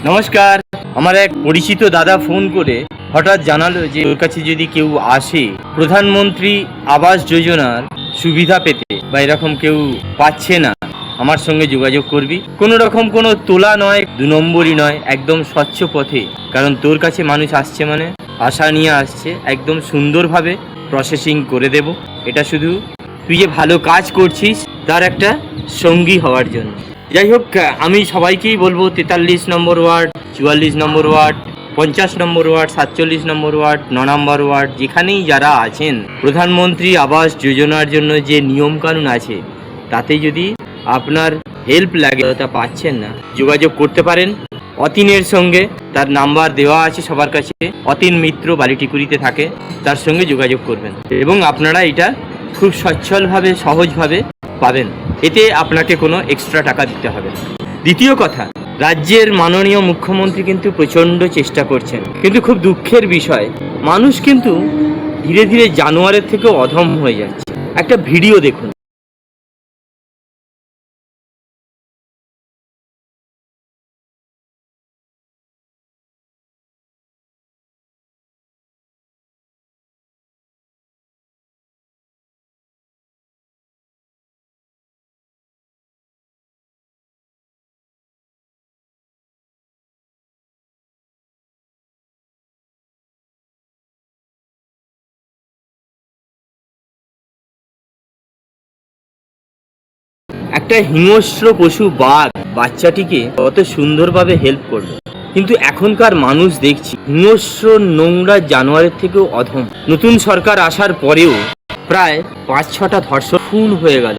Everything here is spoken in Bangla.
নমস্কার। আমার এক পরিচিত দাদা ফোন করে হঠাৎ জানালো যে ওর কাছে যদি কেউ আসে প্রধানমন্ত্রী আবাস যোজনার সুবিধা পেতে বা এরকম কেউ পাচ্ছে না, আমার সঙ্গে যোগাযোগ করবি। কোনো রকম কোনো তোলা নয়, 2 নম্বরই নয়, একদম স্বচ্ছ পথে। কারণ তোর কাছে মানুষ আসছে মানে আশা নিয়ে আসছে, একদম সুন্দরভাবে প্রসেসিং করে দেব। এটা শুধু তুই যে ভালো কাজ করছিস তার একটা সঙ্গী হওয়ার জন্য। যাই হোক, আমি সবাইকেই বলবো 43 নম্বর ওয়ার্ড, 44 নম্বর ওয়ার্ড, 50 নম্বর ওয়ার্ড, 47 নম্বর ওয়ার্ড, 9 নম্বর ওয়ার্ড, যেখানেই যারা আছেন, প্রধানমন্ত্রী আবাস যোজনার জন্য যে নিয়মকানুন আছে তাতে যদি আপনার হেল্প লাগে, তা পাচ্ছেন না, যোগাযোগ করতে পারেন অতীনের সঙ্গে। তার নাম্বার দেওয়া আছে সবার কাছে। অতীন মিত্র বালিটিকুড়িতে থাকে, তার সঙ্গে যোগাযোগ করবেন এবং আপনারা এটা খুব সচ্ছলভাবে সহজভাবে পাবেন। এতে আপনাকে কোনো এক্সট্রা টাকা দিতে হবে না। দ্বিতীয় কথা, রাজ্যের মাননীয় মুখ্যমন্ত্রী কিন্তু প্রচণ্ড চেষ্টা করছেন, কিন্তু খুব দুঃখের বিষয় মানুষ কিন্তু ধীরে ধীরে জানোয়ারের থেকেও অধম হয়ে যাচ্ছে। একটা ভিডিও দেখুন। একটা হিংস্র পশু বাঘ বাচ্চাটিকে কত সুন্দরভাবে হেল্প করলো, কিন্তু এখনকার মানুষ দেখছি হিংস্র নোংরা জানোয়ারের থেকেও অধম। নতুন সরকার আসার পরেও প্রায় 5-6টা ধর্ষণ খুন হয়ে গেল।